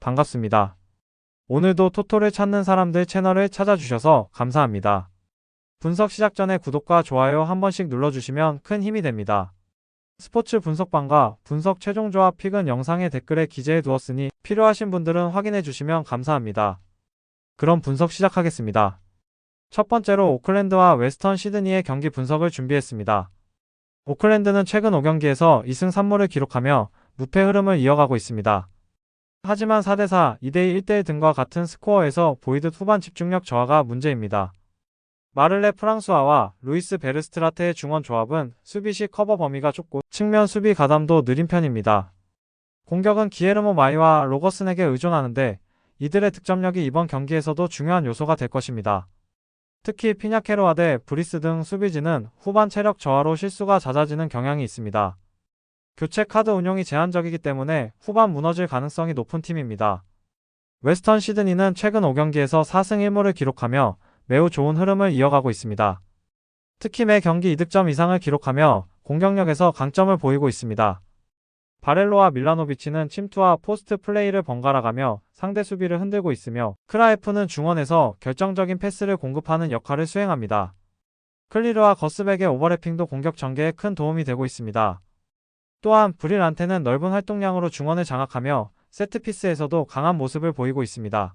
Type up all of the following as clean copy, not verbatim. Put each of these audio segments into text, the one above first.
반갑습니다. 오늘도 토토를 찾는 사람들 채널을 찾아주셔서 감사합니다. 분석 시작 전에 구독과 좋아요 한 번씩 눌러주시면 큰 힘이 됩니다. 스포츠 분석방과 분석 최종 조합 픽은 영상의 댓글에 기재해 두었으니 필요하신 분들은 확인해 주시면 감사합니다. 그럼 분석 시작하겠습니다. 첫 번째로 오클랜드와 웨스턴 시드니의 경기 분석을 준비했습니다. 오클랜드는 최근 5경기에서 2승 3무를 기록하며 무패 흐름을 이어가고 있습니다. 하지만 4대4, 2대2, 1대1 등과 같은 스코어에서 보이듯 후반 집중력 저하가 문제입니다. 마를레 프랑수아와 루이스 베르스트라테의 중원 조합은 수비 시 커버 범위가 좁고 측면 수비 가담도 느린 편입니다. 공격은 기에르모 마이와 로거슨에게 의존하는데 이들의 득점력이 이번 경기에서도 중요한 요소가 될 것입니다. 특히 피냐케로와 대 브리스 등 수비진은 후반 체력 저하로 실수가 잦아지는 경향이 있습니다. 교체 카드 운용이 제한적이기 때문에 후반 무너질 가능성이 높은 팀입니다. 웨스턴 시드니는 최근 5경기에서 4승 1무를 기록하며 매우 좋은 흐름을 이어가고 있습니다. 특히 매 경기 2득점 이상을 기록하며 공격력에서 강점을 보이고 있습니다. 바렐로와 밀라노비치는 침투와 포스트 플레이를 번갈아가며 상대 수비를 흔들고 있으며 크라에프는 중원에서 결정적인 패스를 공급하는 역할을 수행합니다. 클리르와 거스백의 오버래핑도 공격 전개에 큰 도움이 되고 있습니다. 또한 브릴란테는 넓은 활동량으로 중원을 장악하며 세트피스에서도 강한 모습을 보이고 있습니다.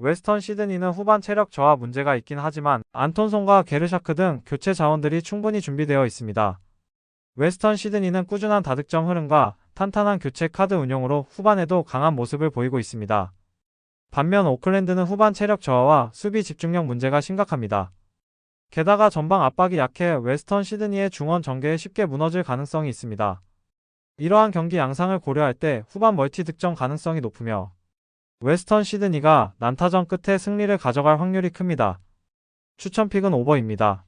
웨스턴 시드니는 후반 체력 저하 문제가 있긴 하지만 안톤송과 게르샤크 등 교체 자원들이 충분히 준비되어 있습니다. 웨스턴 시드니는 꾸준한 다득점 흐름과 탄탄한 교체 카드 운용으로 후반에도 강한 모습을 보이고 있습니다. 반면 오클랜드는 후반 체력 저하와 수비 집중력 문제가 심각합니다. 게다가 전방 압박이 약해 웨스턴 시드니의 중원 전개에 쉽게 무너질 가능성이 있습니다. 이러한 경기 양상을 고려할 때 후반 멀티 득점 가능성이 높으며 웨스턴 시드니가 난타전 끝에 승리를 가져갈 확률이 큽니다. 추천픽은 오버입니다.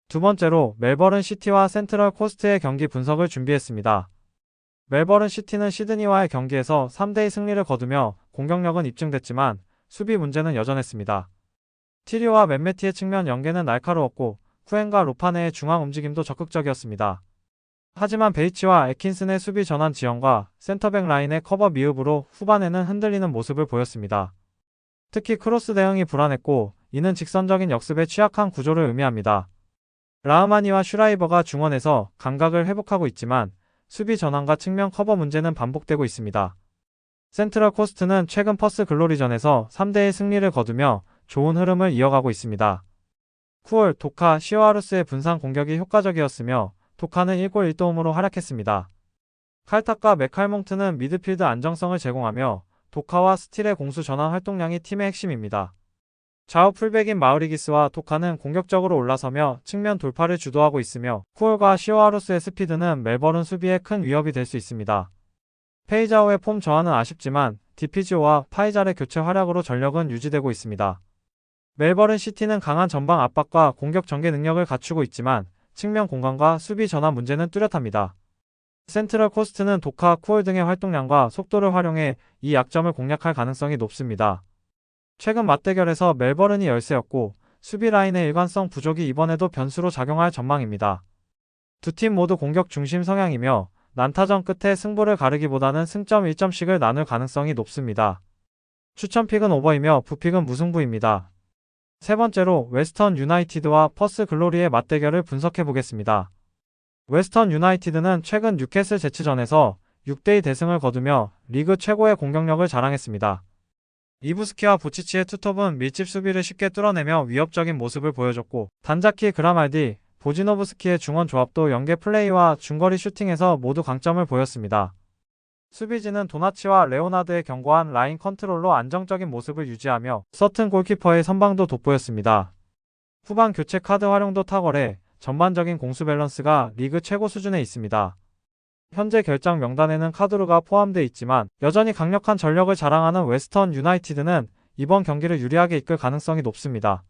두 번째로 멜버른 시티와 센트럴 코스트의 경기 분석을 준비했습니다. 멜버른 시티는 시드니와의 경기에서 3대2 승리를 거두며 공격력은 입증됐지만 수비 문제는 여전했습니다. 티리오와 맨매티의 측면 연계는 날카로웠고 후엔과 로파네의 중앙 움직임도 적극적이었습니다. 하지만 베이치와 애킨슨의 수비 전환 지연과 센터백 라인의 커버 미흡으로 후반에는 흔들리는 모습을 보였습니다. 특히 크로스 대응이 불안했고 이는 직선적인 역습에 취약한 구조를 의미합니다. 라흐마니와 슈라이버가 중원에서 감각을 회복하고 있지만 수비 전환과 측면 커버 문제는 반복되고 있습니다. 센트럴 코스트는 최근 퍼스 글로리전에서 3대1 승리를 거두며 좋은 흐름을 이어가고 있습니다. 쿠얼, 도카, 시오아루스의 분산 공격이 효과적이었으며 도카는 1골 1도움으로 활약했습니다. 칼탁과 맥칼몽트는 미드필드 안정성을 제공하며 도카와 스틸의 공수 전환 활동량이 팀의 핵심입니다. 좌우 풀백인 마우리기스와 도카는 공격적으로 올라서며 측면 돌파를 주도하고 있으며 쿠얼과 시오아루스의 스피드는 멜버른 수비에 큰 위협이 될 수 있습니다. 페이자오의 폼 저하는 아쉽지만 디피지오와 파이잘의 교체 활약으로 전력은 유지되고 있습니다. 멜버른 시티는 강한 전방 압박과 공격 전개 능력을 갖추고 있지만 측면 공간과 수비 전환 문제는 뚜렷합니다. 센트럴 코스트는 도카, 쿠얼 등의 활동량과 속도를 활용해 이 약점을 공략할 가능성이 높습니다. 최근 맞대결에서 멜버른이 열세였고 수비 라인의 일관성 부족이 이번에도 변수로 작용할 전망입니다. 두 팀 모두 공격 중심 성향이며 난타전 끝에 승부를 가르기보다는 승점 1점씩을 나눌 가능성이 높습니다. 추천픽은 오버이며 부픽은 무승부입니다. 세 번째로 웨스턴 유나이티드와 퍼스 글로리의 맞대결을 분석해보겠습니다. 웨스턴 유나이티드는 최근 뉴캐슬 제츠전에서 6대2 대승을 거두며 리그 최고의 공격력을 자랑했습니다. 이부스키와 보치치의 투톱은 밀집 수비를 쉽게 뚫어내며 위협적인 모습을 보여줬고 단자키 그라말디, 보지노브스키의 중원 조합도 연계 플레이와 중거리 슈팅에서 모두 강점을 보였습니다. 수비진은 도나치와 레오나드의 견고한 라인 컨트롤로 안정적인 모습을 유지하며 서튼 골키퍼의 선방도 돋보였습니다. 후반 교체 카드 활용도 탁월해 전반적인 공수 밸런스가 리그 최고 수준에 있습니다. 현재 결장 명단에는 카두르가 포함돼 있지만 여전히 강력한 전력을 자랑하는 웨스턴 유나이티드는 이번 경기를 유리하게 이끌 가능성이 높습니다.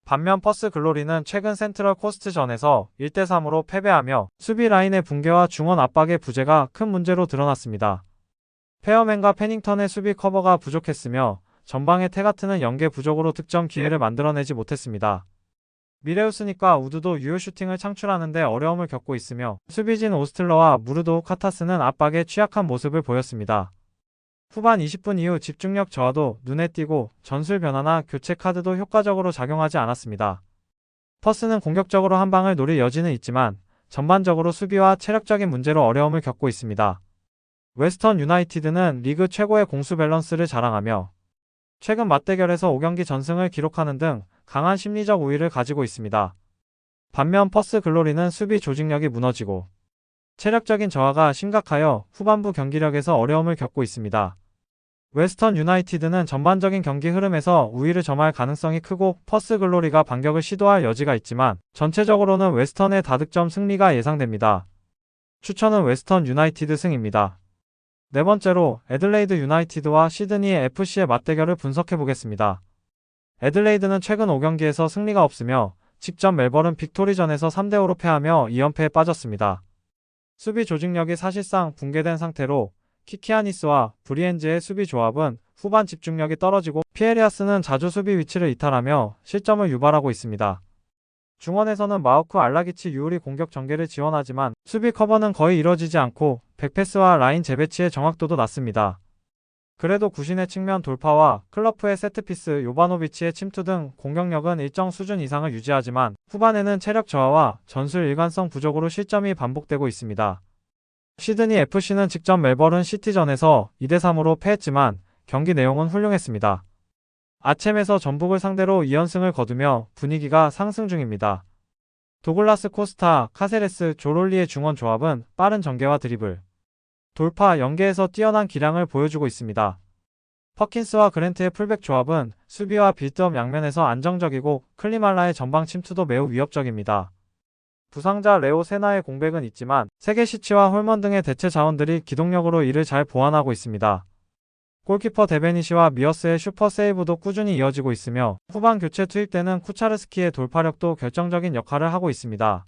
반면 퍼스 글로리는 최근 센트럴 코스트전에서 1대3으로 패배하며 수비 라인의 붕괴와 중원 압박의 부재가 큰 문제로 드러났습니다. 페어맨과 페닝턴의 수비 커버가 부족했으며 전방의 테가트는 연계 부족으로 득점 기회를 만들어내지 못했습니다. 미레우스닉과 우드도 유효 슈팅을 창출하는데 어려움을 겪고 있으며 수비진 오스틀러와 무르도 카타스는 압박에 취약한 모습을 보였습니다. 후반 20분 이후 집중력 저하도 눈에 띄고 전술 변화나 교체 카드도 효과적으로 작용하지 않았습니다. 퍼스는 공격적으로 한 방을 노릴 여지는 있지만 전반적으로 수비와 체력적인 문제로 어려움을 겪고 있습니다. 웨스턴 유나이티드는 리그 최고의 공수 밸런스를 자랑하며 최근 맞대결에서 5경기 전승을 기록하는 등 강한 심리적 우위를 가지고 있습니다. 반면 퍼스 글로리는 수비 조직력이 무너지고 체력적인 저하가 심각하여 후반부 경기력에서 어려움을 겪고 있습니다. 웨스턴 유나이티드는 전반적인 경기 흐름에서 우위를 점할 가능성이 크고 퍼스 글로리가 반격을 시도할 여지가 있지만 전체적으로는 웨스턴의 다득점 승리가 예상됩니다. 추천은 웨스턴 유나이티드 승입니다. 네 번째로 애들레이드 유나이티드와 시드니 FC의 맞대결을 분석해 보겠습니다. 애들레이드는 최근 5경기에서 승리가 없으며 직전 멜버른 빅토리전에서 3대5로 패하며 2연패에 빠졌습니다. 수비 조직력이 사실상 붕괴된 상태로 키키아니스와 브리엔즈의 수비 조합은 후반 집중력이 떨어지고 피에리아스는 자주 수비 위치를 이탈하며 실점을 유발하고 있습니다. 중원에서는 마우크 알라기치 유울이 공격 전개를 지원하지만 수비 커버는 거의 이뤄지지 않고 백패스와 라인 재배치의 정확도도 낮습니다. 그래도 구신의 측면 돌파와 클러프의 세트피스, 요바노비치의 침투 등 공격력은 일정 수준 이상을 유지하지만 후반에는 체력 저하와 전술 일관성 부족으로 실점이 반복되고 있습니다. 시드니 FC는 직전 멜버른 시티전에서 2대3으로 패했지만 경기 내용은 훌륭했습니다. 아켐에서 전북을 상대로 2연승을 거두며 분위기가 상승 중입니다. 도글라스 코스타, 카세레스, 조롤리의 중원 조합은 빠른 전개와 드리블, 돌파, 연계에서 뛰어난 기량을 보여주고 있습니다. 퍼킨스와 그랜트의 풀백 조합은 수비와 빌드업 양면에서 안정적이고 클리말라의 전방 침투도 매우 위협적입니다. 부상자 레오 세나의 공백은 있지만 세게시치와 홀먼 등의 대체 자원들이 기동력으로 이를 잘 보완하고 있습니다. 골키퍼 데베니시와 미어스의 슈퍼 세이브도 꾸준히 이어지고 있으며 후반 교체 투입되는 쿠차르스키의 돌파력도 결정적인 역할을 하고 있습니다.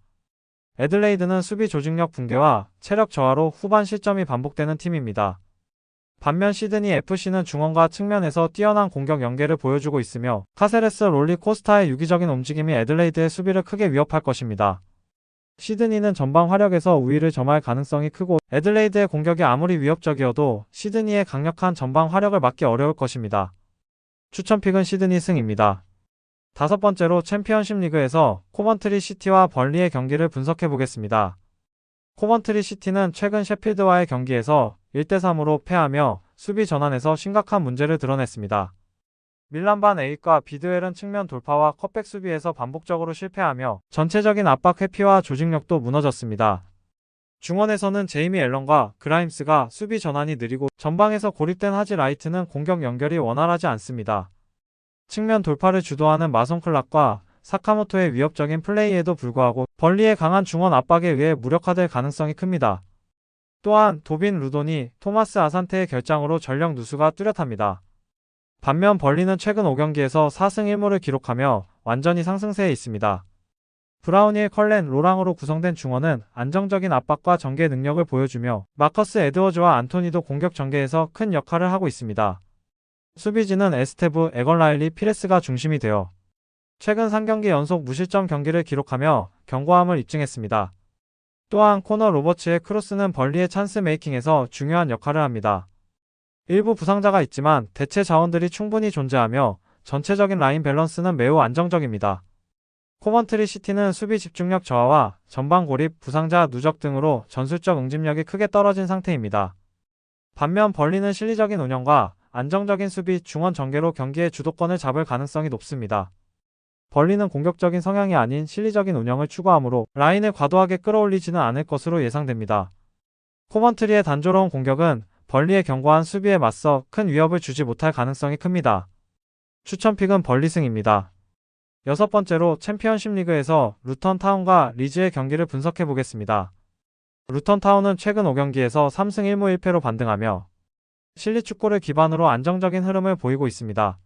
애들레이드는 수비 조직력 붕괴와 체력 저하로 후반 실점이 반복되는 팀입니다. 반면 시드니 FC는 중원과 측면에서 뛰어난 공격 연계를 보여주고 있으며 카세레스, 롤리 코스타의 유기적인 움직임이 애들레이드의 수비를 크게 위협할 것입니다. 시드니는 전방 화력에서 우위를 점할 가능성이 크고 애들레이드의 공격이 아무리 위협적이어도 시드니의 강력한 전방 화력을 막기 어려울 것입니다. 추천픽은 시드니 승입니다. 다섯 번째로 챔피언십 리그에서 코먼트리 시티와 벌리의 경기를 분석해 보겠습니다. 코먼트리 시티는 최근 셰필드와의 경기에서 1대3으로 패하며 수비 전환에서 심각한 문제를 드러냈습니다. 밀란 반 에이크와 비드웰은 측면 돌파와 컷백 수비에서 반복적으로 실패하며 전체적인 압박 회피와 조직력도 무너졌습니다. 중원에서는 제이미 앨런과 그라임스가 수비 전환이 느리고 전방에서 고립된 하지 라이트는 공격 연결이 원활하지 않습니다. 측면 돌파를 주도하는 마손 클락과 사카모토의 위협적인 플레이에도 불구하고 벌리의 강한 중원 압박에 의해 무력화될 가능성이 큽니다. 또한 도빈 루돈이 토마스 아산테의 결장으로 전력 누수가 뚜렷합니다. 반면 벌리는 최근 5경기에서 4승 1무를 기록하며 완전히 상승세에 있습니다. 브라우니의 컬렌, 로랑으로 구성된 중원은 안정적인 압박과 전개 능력을 보여주며 마커스 에드워즈와 안토니도 공격 전개에서 큰 역할을 하고 있습니다. 수비진은 에스테브, 에건 라일리, 피레스가 중심이 되어 최근 3경기 연속 무실점 경기를 기록하며 견고함을 입증했습니다. 또한 코너 로버츠의 크로스는 벌리의 찬스 메이킹에서 중요한 역할을 합니다. 일부 부상자가 있지만 대체 자원들이 충분히 존재하며 전체적인 라인 밸런스는 매우 안정적입니다. 코먼트리 시티는 수비 집중력 저하와 전방 고립, 부상자 누적 등으로 전술적 응집력이 크게 떨어진 상태입니다. 반면 벌리는 실리적인 운영과 안정적인 수비, 중원 전개로 경기의 주도권을 잡을 가능성이 높습니다. 벌리는 공격적인 성향이 아닌 실리적인 운영을 추구하므로 라인을 과도하게 끌어올리지는 않을 것으로 예상됩니다. 코먼트리의 단조로운 공격은 벌리의 견고한 수비에 맞서 큰 위협을 주지 못할 가능성이 큽니다. 추천픽은 벌리승입니다. 여섯 번째로 챔피언십 리그에서 루턴 타운과 리즈의 경기를 분석해 보겠습니다. 루턴 타운은 최근 5경기에서 3승 1무 1패로 반등하며 실리 축구를 기반으로 안정적인 흐름을 보이고 있습니다.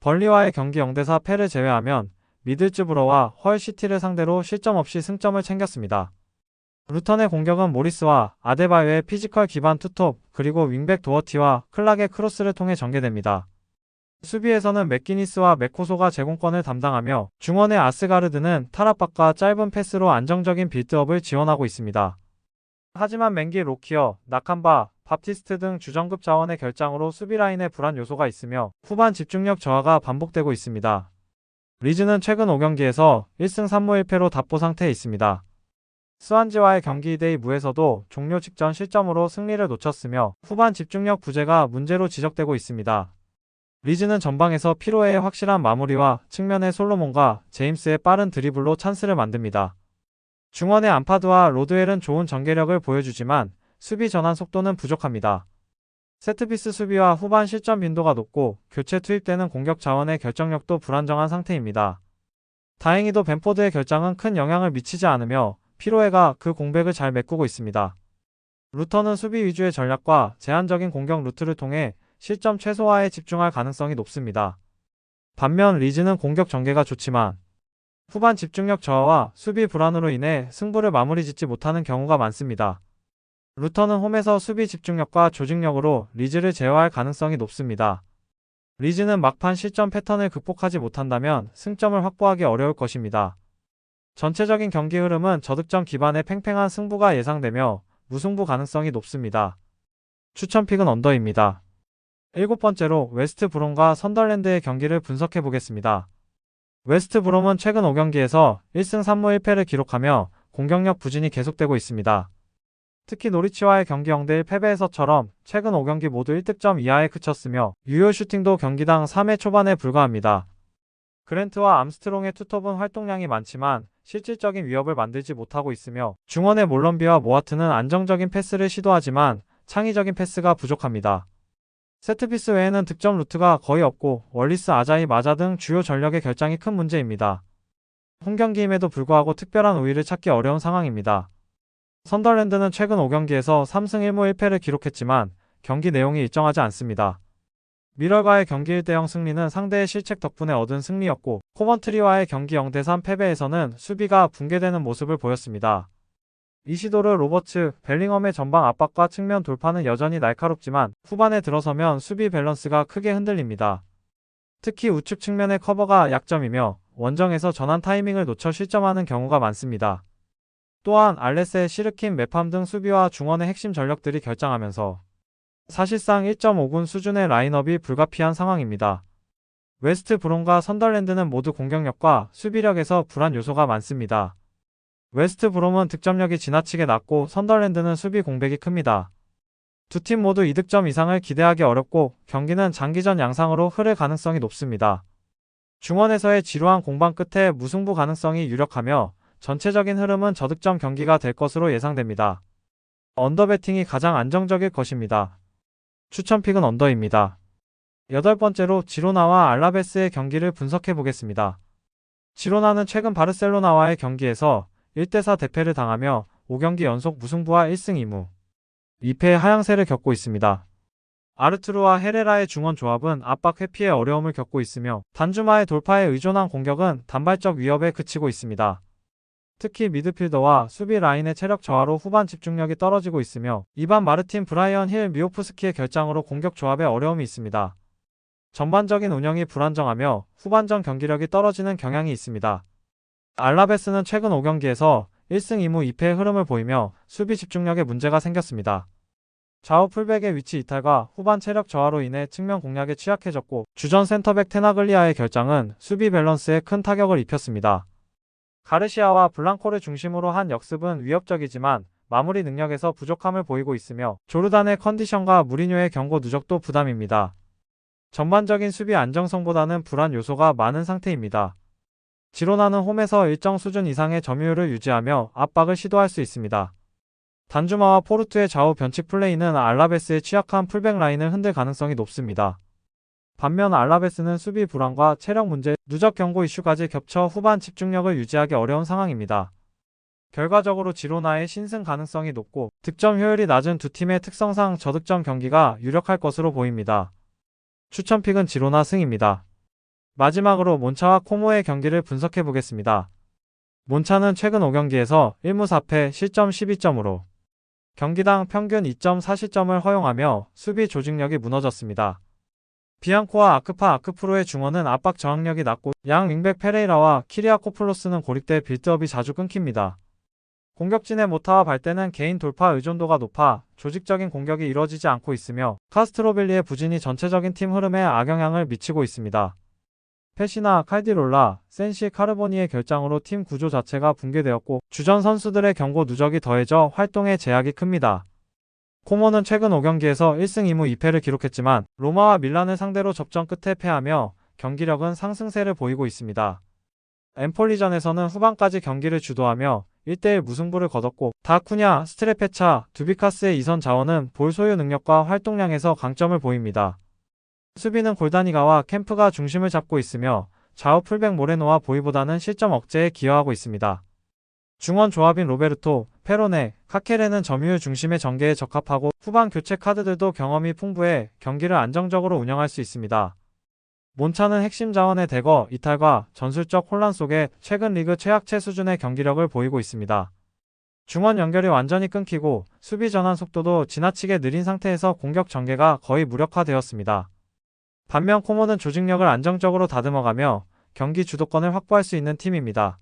벌리와의 경기 0대4 패를 제외하면 미들즈브러와 헐시티를 상대로 실점 없이 승점을 챙겼습니다. 루턴의 공격은 모리스와 아데바요의 피지컬 기반 투톱, 그리고 윙백 도어티와 클락의 크로스를 통해 전개됩니다. 수비에서는 맥기니스와 맥코소가 제공권을 담당하며 중원의 아스가르드는 탈압박과 짧은 패스로 안정적인 빌드업을 지원하고 있습니다. 하지만 맹기 로키어, 나칸바, 밥티스트 등 주전급 자원의 결장으로 수비 라인에 불안 요소가 있으며 후반 집중력 저하가 반복되고 있습니다. 리즈는 최근 5경기에서 1승 3무 1패로 답보 상태에 있습니다. 스완지와의 경기 2대2 무에서도 종료 직전 실점으로 승리를 놓쳤으며 후반 집중력 부재가 문제로 지적되고 있습니다. 리즈는 전방에서 피로에의 확실한 마무리와 측면의 솔로몬과 제임스의 빠른 드리블로 찬스를 만듭니다. 중원의 암파드와 로드웰은 좋은 전개력을 보여주지만 수비 전환 속도는 부족합니다. 세트피스 수비와 후반 실점 빈도가 높고 교체 투입되는 공격 자원의 결정력도 불안정한 상태입니다. 다행히도 벤포드의 결장은 큰 영향을 미치지 않으며 피로에가 그 공백을 잘 메꾸고 있습니다. 루터는 수비 위주의 전략과 제한적인 공격 루트를 통해 실점 최소화에 집중할 가능성이 높습니다. 반면 리즈는 공격 전개가 좋지만 후반 집중력 저하와 수비 불안으로 인해 승부를 마무리 짓지 못하는 경우가 많습니다. 루터는 홈에서 수비 집중력과 조직력으로 리즈를 제어할 가능성이 높습니다. 리즈는 막판 실점 패턴을 극복하지 못한다면 승점을 확보하기 어려울 것입니다. 전체적인 경기 흐름은 저득점 기반의 팽팽한 승부가 예상되며 무승부 가능성이 높습니다. 추천픽은 언더입니다. 7번째로 웨스트 브롬과 선덜랜드의 경기를 분석해 보겠습니다. 웨스트 브롬은 최근 5경기에서 1승 3무 1패를 기록하며 공격력 부진이 계속되고 있습니다. 특히 노리치와의 경기 0대1 패배에서처럼 최근 5경기 모두 1득점 이하에 그쳤으며 유효 슈팅도 경기당 3회 초반에 불과합니다. 그랜트와 암스트롱의 투톱은 활동량이 많지만 실질적인 위협을 만들지 못하고 있으며 중원의 몰런비와 모하트는 안정적인 패스를 시도하지만 창의적인 패스가 부족합니다. 세트피스 외에는 득점 루트가 거의 없고 월리스 아자이 마자 등 주요 전력의 결장이 큰 문제입니다. 홈경기임에도 불구하고 특별한 우위를 찾기 어려운 상황입니다. 선덜랜드는 최근 5경기에서 3승 1무 1패를 기록했지만 경기 내용이 일정하지 않습니다. 미럴과의 경기 1대0 승리는 상대의 실책 덕분에 얻은 승리였고 코먼트리와의 경기 0대3 패배에서는 수비가 붕괴되는 모습을 보였습니다. 이시도르 로버츠, 벨링엄의 전방 압박과 측면 돌파는 여전히 날카롭지만 후반에 들어서면 수비 밸런스가 크게 흔들립니다. 특히 우측 측면의 커버가 약점이며 원정에서 전환 타이밍을 놓쳐 실점하는 경우가 많습니다. 또한 알레세, 시르킨, 메팜 등 수비와 중원의 핵심 전력들이 결장하면서 사실상 1.5군 수준의 라인업이 불가피한 상황입니다. 웨스트 브롬과 선덜랜드는 모두 공격력과 수비력에서 불안 요소가 많습니다. 웨스트 브롬은 득점력이 지나치게 낮고 선덜랜드는 수비 공백이 큽니다. 두 팀 모두 2득점 이상을 기대하기 어렵고 경기는 장기전 양상으로 흐를 가능성이 높습니다. 중원에서의 지루한 공방 끝에 무승부 가능성이 유력하며 전체적인 흐름은 저득점 경기가 될 것으로 예상됩니다. 언더배팅이 가장 안정적일 것입니다. 추천픽은 언더입니다. 8번째로 지로나와 알라베스의 경기를 분석해 보겠습니다. 지로나는 최근 바르셀로나와의 경기에서 1대4 대패를 당하며 5경기 연속 무승부와 1승 2무 2패의 하향세를 겪고 있습니다. 아르투르와 헤레라의 중원 조합은 압박 회피에 어려움을 겪고 있으며 단주마의 돌파에 의존한 공격은 단발적 위협에 그치고 있습니다. 특히 미드필더와 수비 라인의 체력 저하로 후반 집중력이 떨어지고 있으며 이반 마르틴, 브라이언 힐, 미오프스키의 결장으로 공격 조합에 어려움이 있습니다. 전반적인 운영이 불안정하며 후반전 경기력이 떨어지는 경향이 있습니다. 알라베스는 최근 5경기에서 1승 2무 2패의 흐름을 보이며 수비 집중력에 문제가 생겼습니다. 좌우 풀백의 위치 이탈과 후반 체력 저하로 인해 측면 공략에 취약해졌고 주전 센터백 테나글리아의 결장은 수비 밸런스에 큰 타격을 입혔습니다. 가르시아와 블랑코를 중심으로 한 역습은 위협적이지만 마무리 능력에서 부족함을 보이고 있으며 조르단의 컨디션과 무리뉴의 경고 누적도 부담입니다. 전반적인 수비 안정성보다는 불안 요소가 많은 상태입니다. 지로나는 홈에서 일정 수준 이상의 점유율을 유지하며 압박을 시도할 수 있습니다. 단주마와 포르투의 좌우 변칙 플레이는 알라베스의 취약한 풀백 라인을 흔들 가능성이 높습니다. 반면 알라베스는 수비 불안과 체력 문제, 누적 경고 이슈까지 겹쳐 후반 집중력을 유지하기 어려운 상황입니다. 결과적으로 지로나의 신승 가능성이 높고 득점 효율이 낮은 두 팀의 특성상 저득점 경기가 유력할 것으로 보입니다. 추천픽은 지로나 승입니다. 마지막으로 몬차와 코모의 경기를 분석해 보겠습니다. 몬차는 최근 5경기에서 1무 4패, 실점 12점으로 경기당 평균 2.4실점을 허용하며 수비 조직력이 무너졌습니다. 비앙코와 아크프로의 중원은 압박 저항력이 낮고 양 윙백 페레이라와 키리아코플로스는 고립돼 빌드업이 자주 끊깁니다. 공격진의 모타와 발대는 개인 돌파 의존도가 높아 조직적인 공격이 이루어지지 않고 있으며 카스트로빌리의 부진이 전체적인 팀 흐름에 악영향을 미치고 있습니다. 페시나 칼디롤라, 센시 카르보니의 결장으로 팀 구조 자체가 붕괴되었고 주전 선수들의 경고 누적이 더해져 활동에 제약이 큽니다. 코모는 최근 5경기에서 1승 2무 2패를 기록했지만 로마와 밀란을 상대로 접전 끝에 패하며 경기력은 상승세를 보이고 있습니다. 엠폴리전에서는 후반까지 경기를 주도하며 1대1 무승부를 거뒀고 다쿠냐, 스트레페차, 두비카스의 이선 자원은 볼 소유 능력과 활동량에서 강점을 보입니다. 수비는 골다니가와 캠프가 중심을 잡고 있으며 좌우 풀백 모레노와 보이보다는 실점 억제에 기여하고 있습니다. 중원 조합인 로베르토, 페로네, 카케레는 점유율 중심의 전개에 적합하고 후반 교체 카드들도 경험이 풍부해 경기를 안정적으로 운영할 수 있습니다. 몬차는 핵심 자원의 대거, 이탈과 전술적 혼란 속에 최근 리그 최악체 수준의 경기력을 보이고 있습니다. 중원 연결이 완전히 끊기고 수비 전환 속도도 지나치게 느린 상태에서 공격 전개가 거의 무력화되었습니다. 반면 코모는 조직력을 안정적으로 다듬어가며 경기 주도권을 확보할 수 있는 팀입니다.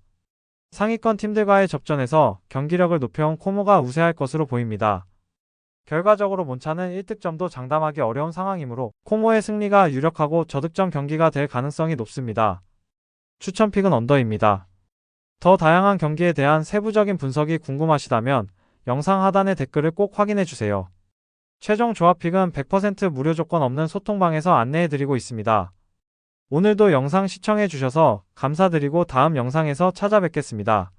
상위권 팀들과의 접전에서 경기력을 높여온 코모가 우세할 것으로 보입니다. 결과적으로 몬차는 1득점도 장담하기 어려운 상황이므로 코모의 승리가 유력하고 저득점 경기가 될 가능성이 높습니다. 추천픽은 언더입니다. 더 다양한 경기에 대한 세부적인 분석이 궁금하시다면 영상 하단의 댓글을 꼭 확인해주세요. 최종 조합픽은 100% 무료 조건 없는 소통방에서 안내해드리고 있습니다. 오늘도 영상 시청해주셔서 감사드리고 다음 영상에서 찾아뵙겠습니다.